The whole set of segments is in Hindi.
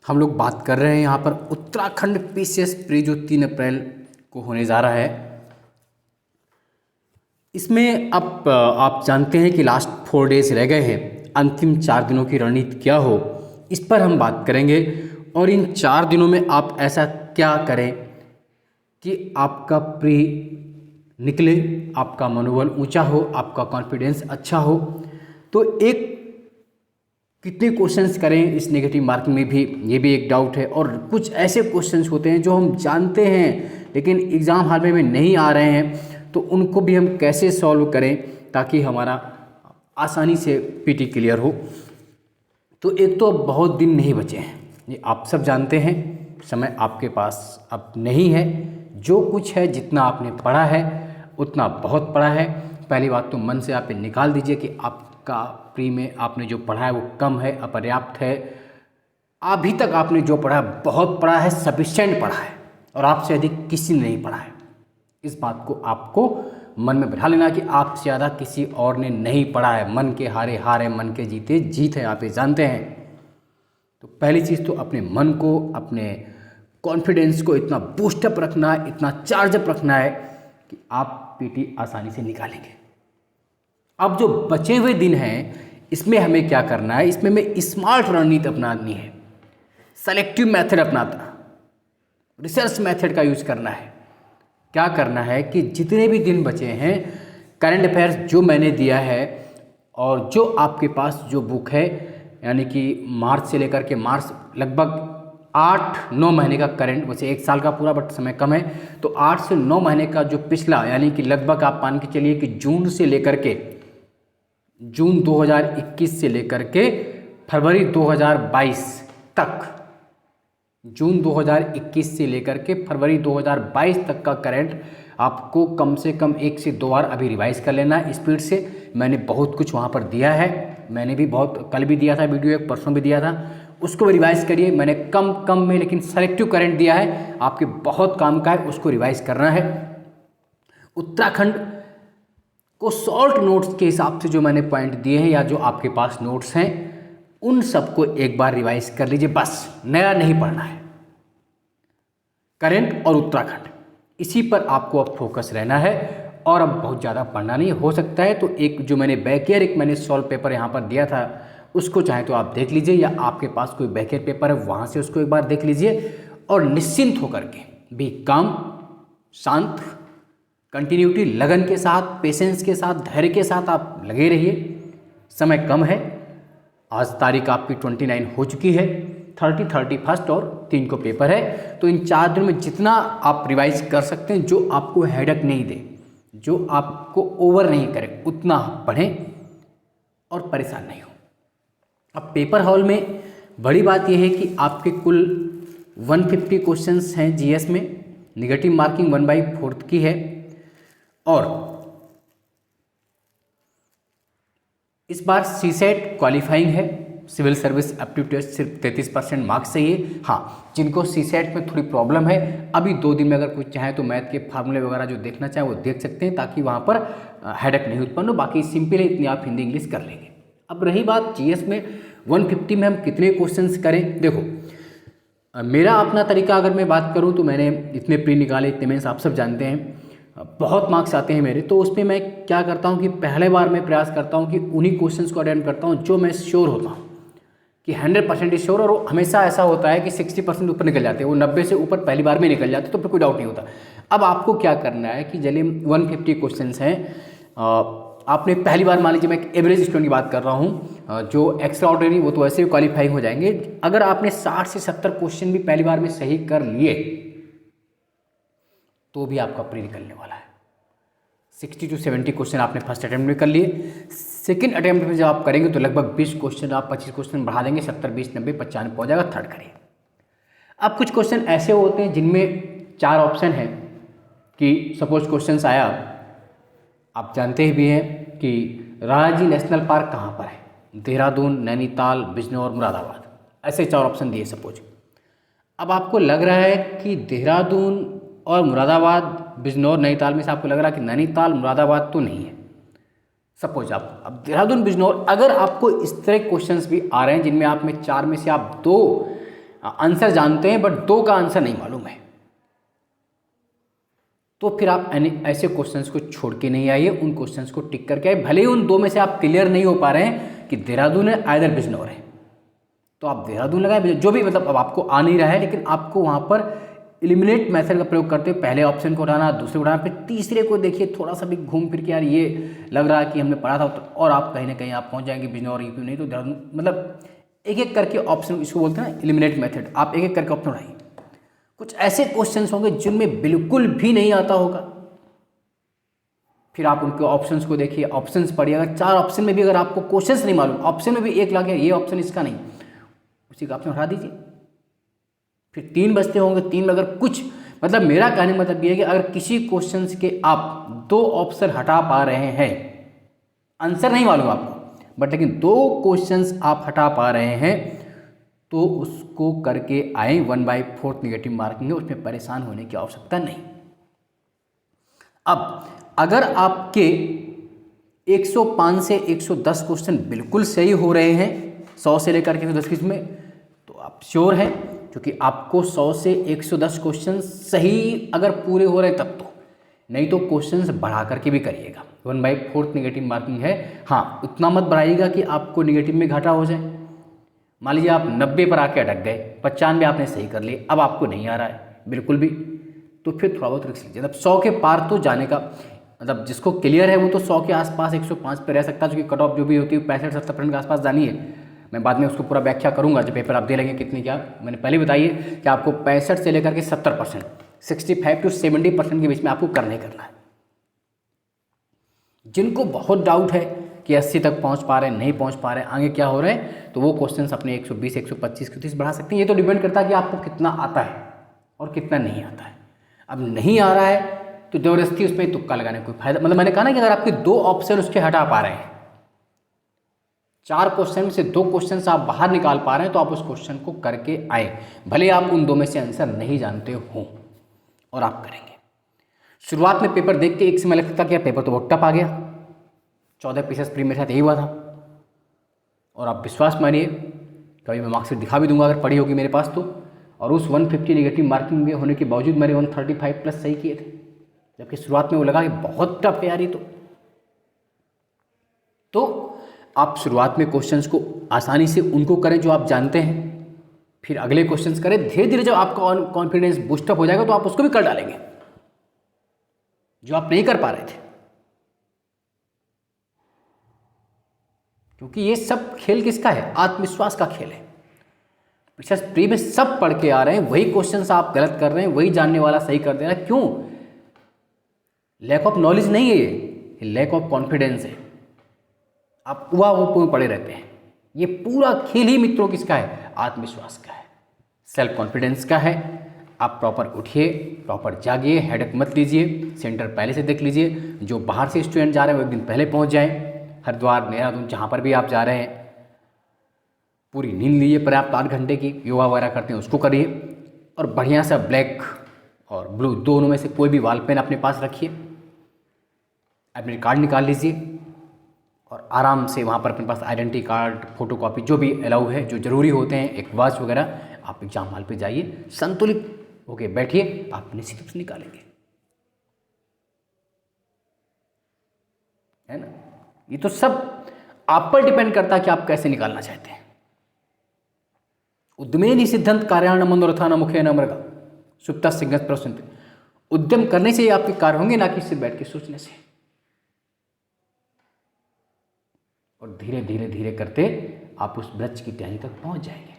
हम लोग बात कर रहे हैं यहाँ पर उत्तराखंड पीसीएस प्री जो 3 अप्रैल को होने जा रहा है। इसमें अब आप जानते हैं कि लास्ट 4 डेज रह गए हैं, अंतिम 4 दिनों की रणनीति क्या हो, इस पर हम बात करेंगे। और इन 4 दिनों में आप ऐसा क्या करें कि आपका प्री निकले, आपका मनोबल ऊंचा हो, आपका कॉन्फिडेंस अच्छा हो। तो एक कितने क्वेश्चंस करें इस नेगेटिव मार्किंग में भी, ये भी एक डाउट है। और कुछ ऐसे क्वेश्चंस होते हैं जो हम जानते हैं लेकिन एग्ज़ाम हॉल में नहीं आ रहे हैं, तो उनको भी हम कैसे सॉल्व करें ताकि हमारा आसानी से पीटी क्लियर हो। तो एक तो अब बहुत दिन नहीं बचे हैं, ये आप सब जानते हैं, समय आपके पास अब नहीं है। जो कुछ है, जितना आपने पढ़ा है उतना बहुत पढ़ा है। पहली बात तो मन से आप निकाल दीजिए कि आपका प्री में आपने जो पढ़ा है वो कम है, अपर्याप्त है। अभी तक आपने जो पढ़ा है बहुत पढ़ा है, सफिशिएंट पढ़ा है, और आपसे अधिक किसी ने नहीं पढ़ा है। इस बात को आपको मन में बिठा लेना कि आपसे ज़्यादा किसी और ने नहीं पढ़ा है। मन के हारे हार है, मन के जीते जीत है, आप ये जानते हैं। तो पहली चीज़ तो अपने मन को, अपने कॉन्फिडेंस को इतना बूस्टअप रखना है, इतना चार्जअप रखना है कि आप पीटी आसानी से निकालेंगे। अब जो बचे हुए दिन हैं इसमें हमें क्या करना है, इसमें हमें स्मार्ट रणनीति अपनानी है, सेलेक्टिव मेथड अपनाता, रिसर्च मेथड का यूज करना है। क्या करना है कि जितने भी दिन बचे हैं, करंट अफेयर्स जो मैंने दिया है और जो आपके पास जो बुक है, यानी कि मार्च से लेकर के मार्च लगभग 8-9 महीने का करंट, वैसे 1 साल का पूरा बट समय कम है, तो 8 से 9 महीने का जो पिछला, यानी कि लगभग आप मान के चलिए कि जून 2021 से लेकर के फरवरी 2022 तक, जून 2021 से लेकर के फरवरी 2022 तक का करंट आपको कम से कम 1 से 2 बार अभी रिवाइज कर लेना है स्पीड से। मैंने बहुत कुछ वहाँ पर दिया है, मैंने भी बहुत कल भी दिया था वीडियो, एक परसों भी दिया था, उसको भी रिवाइज करिए। मैंने कम में लेकिन सेलेक्टिव करंट दिया है, आपके बहुत काम का है, उसको रिवाइज करना है। उत्तराखंड को शॉर्ट नोट्स के हिसाब से जो मैंने पॉइंट दिए हैं या जो आपके पास नोट्स हैं उन सबको एक बार रिवाइज कर लीजिए, बस नया नहीं पढ़ना है। करंट और उत्तराखंड, इसी पर आपको अब फोकस रहना है और अब बहुत ज़्यादा पढ़ना नहीं। हो सकता है तो एक जो मैंने बैकियर एक मैंने सॉल्व पेपर यहाँ पर दिया था उसको चाहे तो आप देख लीजिए, या आपके पास कोई बैकियर पेपर है वहाँ से उसको एक बार देख लीजिए। और निश्चिंत होकर के भी काम, शांत, कंटिन्यूटी, लगन के साथ, पेशेंस के साथ, धैर्य के साथ आप लगे रहिए। समय कम है, आज तारीख आपकी 29 हो चुकी है, 30, 31 और 3 को पेपर है। तो इन 4 दिनों में जितना आप रिवाइज कर सकते हैं, जो आपको हेडेक नहीं दे, जो आपको ओवर नहीं करे, उतना पढ़ें और परेशान नहीं हो। अब पेपर हॉल में बड़ी बात यह है कि आपके कुल 150 क्वेश्चंस हैं जीएस में, निगेटिव मार्किंग 1/4 की है, और इस बार सीसेट क्वालिफाइंग है। सिविल सर्विस एप्टीट्यूड टेस्ट सिर्फ 33% मार्क्स चाहिए। हाँ, जिनको सीसेट में थोड़ी प्रॉब्लम है, अभी 2 दिन में अगर कुछ चाहे तो मैथ के फार्मूले वगैरह जो देखना चाहे वो देख सकते हैं, ताकि वहाँ पर हेडेक नहीं उत्पन्न हो। बाकी सिंपल है, इतनी आप हिंदी इंग्लिश कर लेंगे। अब रही बात जीएस में 150 में हम कितने क्वेश्चंस करें। देखो, मेरा अपना तरीका अगर मैं बात करूँ तो मैंने इतने प्री निकाले, इतने मेंस आप सब जानते हैं, बहुत मार्क्स आते हैं मेरे। तो उसमें मैं क्या करता हूँ कि पहले बार मैं प्रयास करता हूँ कि उन्हीं क्वेश्चंस को अटेम्प्ट करता हूँ जो मैं श्योर होता हूँ कि 100% श्योर। और हमेशा ऐसा होता है कि 60% ऊपर निकल जाते हैं, वो 90 से ऊपर पहली बार में निकल जाते, तो फिर कोई डाउट नहीं होता। अब आपको क्या करना है कि चलिए 150 क्वेश्चंस हैं, आपने पहली बार, मान लीजिए मैं एक एवरेज स्टूडेंट की बात कर रहा हूँ, जो एक्स्ट्रा ऑर्डिनरी वो तो वैसे भी क्वालिफाइंग हो जाएंगे। अगर आपने 60 से 70 क्वेश्चन भी पहली बार में सही कर लिए तो भी आपका प्री निकलने वाला है। 60 to 70 क्वेश्चन आपने फर्स्ट अटेम्प्ट में कर लिए, सेकंड अटेम्प्ट में जब आप करेंगे तो लगभग 20 क्वेश्चन, आप 25 क्वेश्चन बढ़ा देंगे, 70, 20, 90, 95 पहुँच जाएगा, थर्ड करिए। अब कुछ क्वेश्चन ऐसे होते हैं जिनमें 4 ऑप्शन है कि सपोज क्वेश्चन आया, आप जानते भी हैं कि राजाजी नेशनल पार्क कहाँ पर है, देहरादून, नैनीताल, बिजनौर, मुरादाबाद, ऐसे 4 ऑप्शन दिए सपोज। अब आपको लग रहा है कि देहरादून और मुरादाबाद, बिजनौर, नैनीताल में से आपको लग रहा है कि नैनीताल, मुरादाबाद तो नहीं है सपोज। आप अब देहरादून, बिजनौर, अगर आपको इस तरह क्वेश्चंस भी आ रहे हैं जिनमें आप में 4 में से आप 2 आंसर जानते हैं बट 2 का आंसर नहीं मालूम है, तो फिर आप ऐसे क्वेश्चंस को छोड़ के नहीं आइए, उन क्वेश्चंस को टिक करके आइए। भले ही उन 2 में से आप क्लियर नहीं हो पा रहे हैं कि देहरादून है आइदर बिजनौर है, तो आप देहरादून लगाए, जो भी मतलब अब आपको आ नहीं रहा है, लेकिन आपको वहाँ पर एलिमिनेट मेथड का प्रयोग करते हुए पहले ऑप्शन को उठाना, दूसरे को उठाना, फिर तीसरे को देखिए थोड़ा सा भी घूम फिर के, यार ये लग रहा है कि हमने पढ़ा था, और आप कहीं ना कहीं आप पहुँच जाएंगे बिजनौर, यूपी नहीं तो देहरादून, मतलब एक एक करके ऑप्शन, इसको बोलते हैं एलिमिनेट मेथड। आप एक एक करके ऑप्शन उठाइए। कुछ ऐसे क्वेश्चंस होंगे जिनमें बिल्कुल भी नहीं आता होगा, फिर आप उनके ऑप्शंस को देखिए, ऑप्शंस पढ़िए। अगर 4 ऑप्शन में भी अगर आपको क्वेश्चंस नहीं मालूम, ऑप्शन में भी एक ला गया ये ऑप्शन इसका नहीं, उसी का ऑप्शन हटा दीजिए। फिर 3 बचते होंगे, 3 में अगर कुछ, मतलब मेरा कहने का मतलब ये है कि अगर किसी क्वेश्चंस के आप 2 ऑप्शन हटा पा रहे हैं, आंसर नहीं मालूम आपको बट लेकिन 2 क्वेश्चंस आप हटा पा रहे हैं, तो उसको करके आए। 1/4 नेगेटिव मार्किंग है, उसमें परेशान होने की आवश्यकता नहीं। अब अगर आपके 105 से 110 क्वेश्चन बिल्कुल सही हो रहे हैं, 100 से लेकर के 110 में, तो आप श्योर हैं, क्योंकि आपको 100 से 110 क्वेश्चन सही अगर पूरे हो रहे हैं तब तो, नहीं तो क्वेश्चंस बढ़ा करके भी करिएगा। 1/4 नेगेटिव मार्किंग है। हाँ, उतना मत बढ़ाइएगा कि आपको नेगेटिव में घाटा हो जाए। मान लीजिए आप 90 पर आके अटक गए, 95 आपने सही कर लिए, अब आपको नहीं आ रहा है बिल्कुल भी, तो फिर थोड़ा बहुत रिस्क लीजिए। मतलब 100 के पार तो जाने का, मतलब जिसको क्लियर है वो तो 100 के आसपास 105 पे रह सकता है, क्योंकि कट ऑफ जो भी होती है 65-70% के आसपास जानी है। मैं बाद में उसको पूरा व्याख्या करूंगा जब पेपर आप दे लेंगे कितनी क्या। मैंने पहले बताइए कि आपको 65 से लेकर के 70%, 65 to 70% के बीच में आपको करना ही करना है। जिनको बहुत डाउट है कि 80 तक पहुंच पा रहे हैं, नहीं पहुंच पा रहे हैं, आगे क्या हो रहा है, तो वो क्वेश्चंस अपने 120, 125, 130 बढ़ा सकते हैं। ये तो डिपेंड करता है कि आपको कितना आता है और कितना नहीं आता है। अब नहीं आ रहा है तो जबरदस्ती उसमें तुक्का लगाने कोई फायदा, मतलब मैंने कहा ना कि अगर आपके 2 ऑप्शन उसके हटा पा रहे हैं, 4 क्वेश्चन से 2 क्वेश्चन आप बाहर निकाल पा रहे हैं, तो आप उस क्वेश्चन को करके आए, भले आप उन 2 में से आंसर नहीं जानते हो, और आप करेंगे। शुरुआत में पेपर देख के एक समय लगता था कि पेपर तो बहुत टफ आ गया, 14 पीसेस प्री मेरे साथ यही हुआ था, और आप विश्वास मानिए कभी मैं मार्क्सिट दिखा भी दूंगा अगर पढ़ी होगी मेरे पास तो। और उस 150 नेगेटिव मार्किंग में होने के बावजूद मैंने 135 प्लस सही किए थे, जबकि शुरुआत में वो लगा कि बहुत टफ है यार ये तो आप शुरुआत में क्वेश्चंस को आसानी से उनको करें जो आप जानते हैं, फिर अगले क्वेश्चंस करें। धीरे धीरे जब आपका कॉन्फिडेंस बूस्टअप हो जाएगा तो आप उसको भी कर डालेंगे जो आप नहीं कर पा रहे थे, क्योंकि ये सब खेल किसका है, आत्मविश्वास का खेल है। पिछले प्री में सब पढ़ के आ रहे हैं, वही क्वेश्चंस आप गलत कर रहे हैं, वही जानने वाला सही कर दे रहा है। क्यों? लैक ऑफ नॉलेज नहीं है, ये लैक ऑफ कॉन्फिडेंस है। आप वो पड़े रहते हैं। ये पूरा खेल ही मित्रों किसका है, आत्मविश्वास का है, सेल्फ कॉन्फिडेंस का है। आप प्रॉपर उठिए, प्रॉपर जागिए, हेडक मत लीजिए, सेंटर पहले से देख लीजिए। जो बाहर से स्टूडेंट जा रहे हैं वो एक दिन पहले पहुंच जाएं, हरिद्वार, देहरादून, जहाँ पर भी आप जा रहे हैं। पूरी नींद लीजिए पर्याप्त 8 घंटे की, योगा वगैरह करते हैं उसको करिए, और बढ़िया सा ब्लैक और ब्लू दोनों में से कोई भी वॉल पेन अपने पास रखिए, एडमिट कार्ड निकाल लीजिए, और आराम से वहाँ पर अपने पास आइडेंटिटी कार्ड, फोटोकॉपी जो भी अलाउ है, जो ज़रूरी होते हैं, एक वॉच वगैरह, आप एग्जाम हॉल पे जाइए, संतुलित होके बैठिए, आप निश्चित रूप से निकालेंगे, है ना। ये तो सब आप पर डिपेंड करता है कि आप कैसे निकालना चाहते हैं। उद्यमे निषिद्धंत कार्याण मनोरथा न मुखे न मृगा सुप्ता सिंगत प्रश्न। उद्यम करने से ही आपके कार्य होंगे, ना कि सिर्फ बैठ के सोचने से। और धीरे धीरे धीरे करते आप उस ब्रज की टहनी तक पहुंच जाएंगे।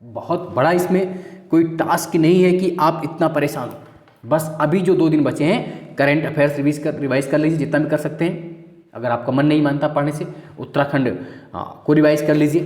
बहुत बड़ा इसमें कोई टास्क नहीं है कि आप इतना परेशान हो। बस अभी जो 2 दिन बचे हैं, करंट अफेयर्स रिवाइज कर लीजिए जितना भी कर सकते हैं। अगर आपका मन नहीं मानता पढ़ने से, उत्तराखंड को रिवाइज कर लीजिए,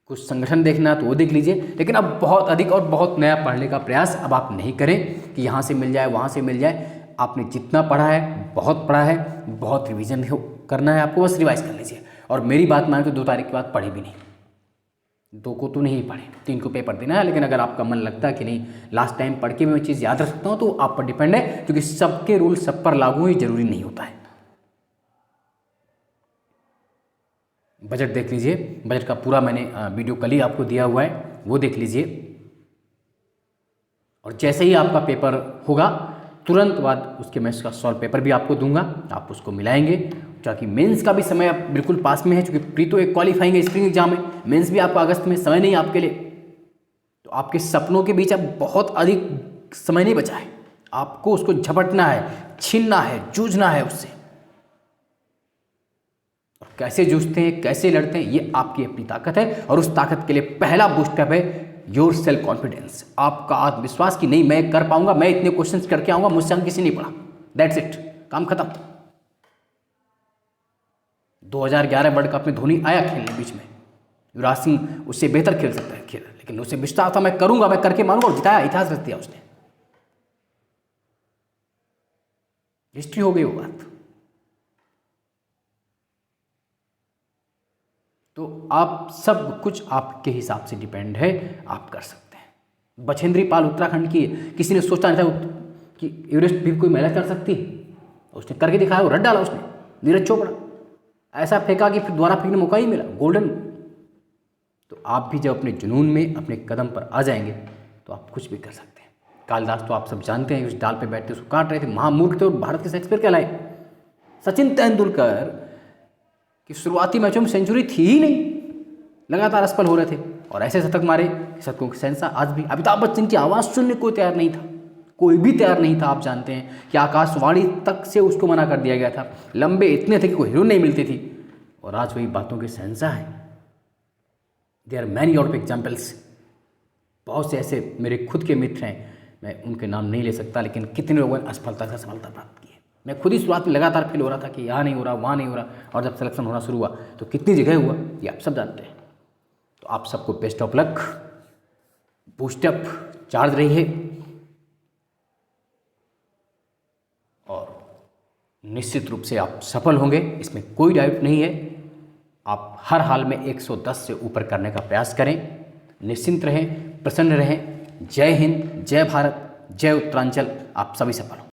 कुछ संगठन देखना तो वो देख लीजिए। लेकिन अब बहुत अधिक और बहुत नया पढ़ने का प्रयास अब आप नहीं करें कि यहाँ से मिल जाए, वहाँ से मिल जाए। आपने जितना पढ़ा है, बहुत पढ़ा है, बहुत रिवीजन करना है आपको, बस रिवाइज कर लीजिए। और मेरी बात माने तो 2 तारीख के बाद पढ़े भी नहीं, 2 को तो नहीं पढ़े, 3 को पेपर देना है। लेकिन अगर आपका मन लगता है कि नहीं लास्ट टाइम पढ़ के मैं चीज़ याद रख सकता हूँ, तो आप पर डिपेंड है, क्योंकि सबके रूल सब पर लागू ही जरूरी नहीं होता है। बजट देख लीजिए, बजट का पूरा मैंने वीडियो कल ही आपको दिया हुआ है, वो देख लीजिए। और जैसे ही आपका पेपर होगा तुरंत बाद उसके मैं इसका सॉल्व पेपर भी आपको दूंगा, आप उसको मिलाएंगे, ताकि मेंस का भी समय अब बिल्कुल पास में है, क्योंकि प्री तो एक क्वालिफाइंग है, स्प्रिंग एग्जाम है, मेंस भी आपका अगस्त में, समय नहीं आपके लिए। तो आपके सपनों के बीच अब बहुत अधिक समय नहीं बचा है, आपको उसको झपटना है, छीनना है, जूझना है उससे। और कैसे जूझते हैं, कैसे लड़ते हैं, ये आपकी अपनी ताकत है, और उस ताकत के लिए पहला बूस्टअप है योर सेल्फ कॉन्फिडेंस, आपका आत्मविश्वास कि नहीं मैं कर पाऊंगा, मैं इतने क्वेश्चंस करके आऊंगा, मुझसे अंक किसी नहीं पढ़ा, दैट्स इट, काम खत्म। 2011 वर्ल्ड कप में धोनी आया खेलने बीच में, युवराज सिंह उससे बेहतर खेल सकता है खेल, लेकिन उसे विश्वास था मैं करूंगा, मैं करके मारूंगा, और जिताया, इतिहास रच दिया उसने, हिस्ट्री हो गई वो बात। तो आप सब कुछ आपके हिसाब से डिपेंड है, आप कर सकते हैं। बछेंद्री पाल उत्तराखंड की, किसी ने सोचा नहीं था कि एवरेस्ट भी कोई महिला कर सकती है, उसने करके दिखाया, वो रट डाला उसने। नीरज चोपड़ा ऐसा फेंका कि फिर दोबारा फेंकने मौका ही मिला, गोल्डन। तो आप भी जब अपने जुनून में अपने कदम पर आ जाएंगे तो आप कुछ भी कर सकते हैं। कालिदास तो आप सब जानते हैं, उस डाल पे बैठते उसको काट रहे थे, महामूर्ख थे और भारत के शेक्सपियर कहलाए। सचिन तेंदुलकर कि शुरुआती मैचों में सेंचुरी थी ही नहीं, लगातार असफल हो रहे थे, और ऐसे शतक मारे कि शतकों की शहंशाह आज भी। अमिताभ बच्चन की आवाज़ सुनने कोई तैयार नहीं था, कोई भी तैयार नहीं था। आप जानते हैं कि आकाशवाणी तक से उसको मना कर दिया गया था, लंबे इतने थे कि कोई हीरो नहीं मिलती थी, और आज वही बातों के शहंशाह हैं। There are many out examples, बहुत से ऐसे मेरे खुद के मित्र हैं, मैं उनके नाम नहीं ले सकता, लेकिन कितने लोगों ने असफलता से सफलता प्राप्त की है। मैं खुद ही शुरुआत में लगातार फील हो रहा था कि यहाँ नहीं हो रहा, वहाँ नहीं हो रहा, और जब सिलेक्शन होना शुरू हुआ तो कितनी जगह हुआ, ये आप सब जानते हैं। तो आप सबको best of luck, boost up, charge रहिए, और निश्चित रूप से आप सफल होंगे, इसमें कोई डाउट नहीं है। आप हर हाल में 110 से ऊपर करने का प्रयास करें, निश्चिंत रहें, प्रसन्न रहें। जय हिंद, जय भारत, जय उत्तरांचल, आप सभी सफल हों।